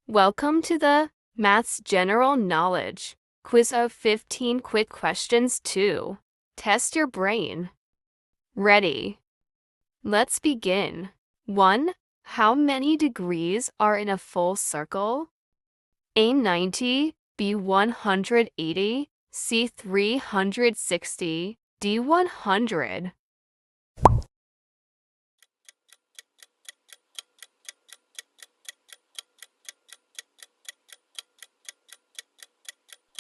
Welcome to the Maths General Knowledge quiz of 15 quick questions to test your brain. Ready? Let's begin. 1. How many degrees are in a full circle? A 90, B 180, C 360, D 100.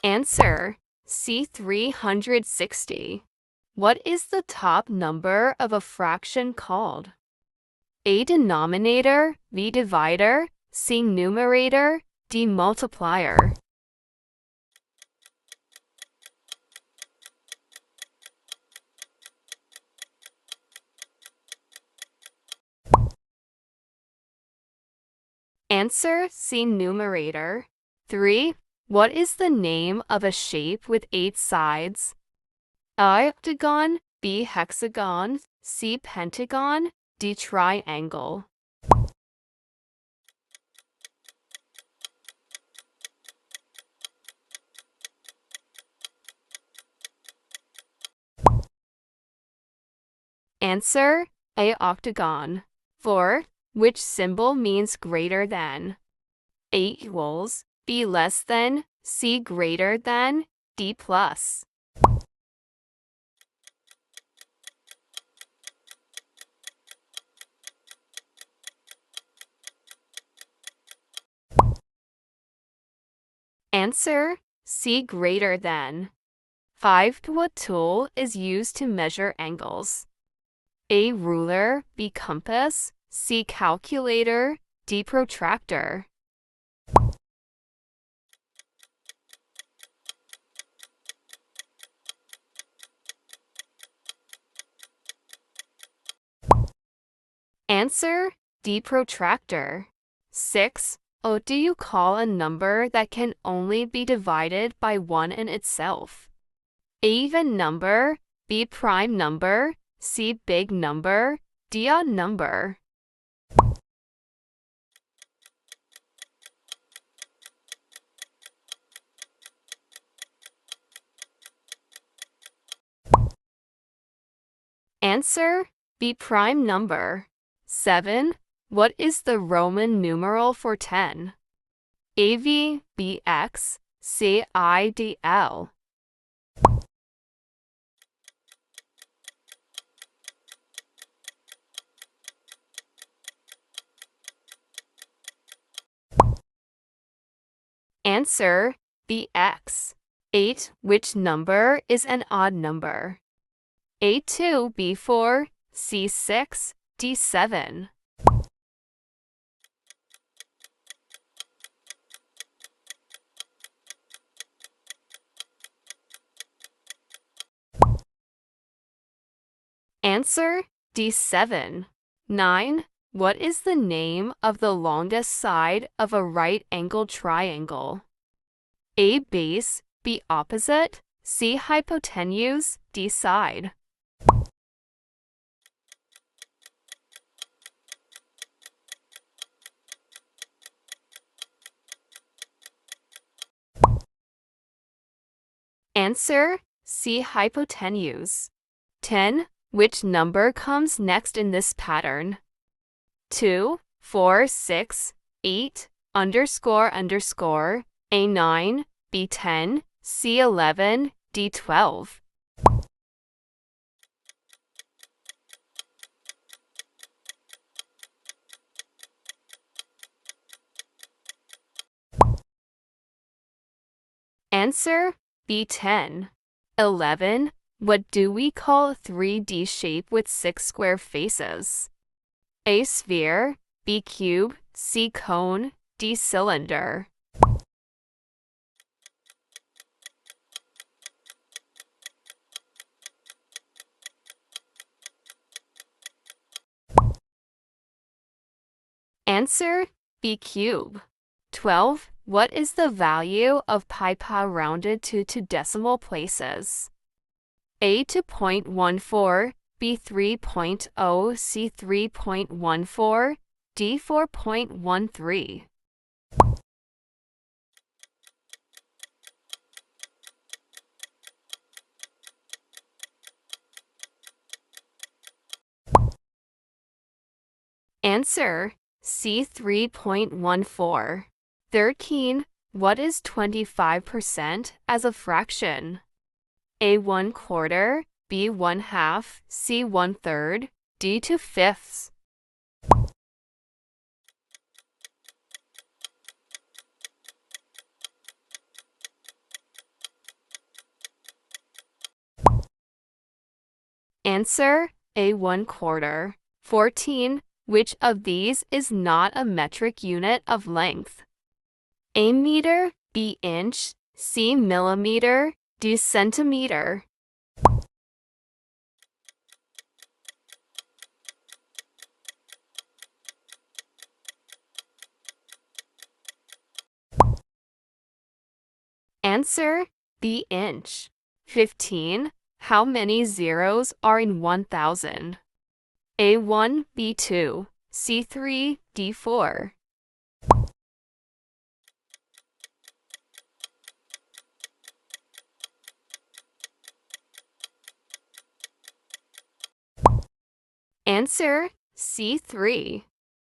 Answer: C 360. What is the top number of a fraction called? A denominator, B divisor, C numerator, D multiplier. Answer: C numerator. 3. What is the name of a shape with 8 sides? A octagon, B hexagon, C pentagon, D triangle. Answer: A octagon. 4. Which symbol means greater than? A equals, B less than, C greater than, D plus. Answer: C greater than. 5. What tool is used to measure angles? A ruler, B compass, C calculator, D protractor. Answer: D protractor. 6. What do you call a number that can only be divided by 1 in itself? A even number, B prime number, C big number, D odd number. Answer: B prime number. 7. What is the Roman numeral for 10? AV, BX, CIDL. Answer: BX. 8. Which number is an odd number? A2, B4, C6, D7. Answer: D7. 9. What is the name of the longest side of a right-angled triangle? A base, B opposite, C hypotenuse, D side. Answer: C hypotenuse. 10. Which number comes next in this pattern? 2, 4, 6, 8, underscore, underscore, A9, B10, C11, D12. Answer: B10. 11. What do we call a 3D shape with 6 square faces? A sphere, B cube, C cone, D cylinder. Answer: B cube. 12. What is the value of pi rounded to 2 decimal places? A 2.14, B 3.0, C 3.14, D 4.13. Answer C 3.14. 13. What is 25% as a fraction? A 1/4, B 1/2, C 1/3, D 2/5. Answer A 1/4. 14. Which of these is not a metric unit of length? A meter, B inch, C millimeter, D centimeter. Answer B inch. 15. How many zeros are in 1,000? A1, B2, C3, D4. Answer C3.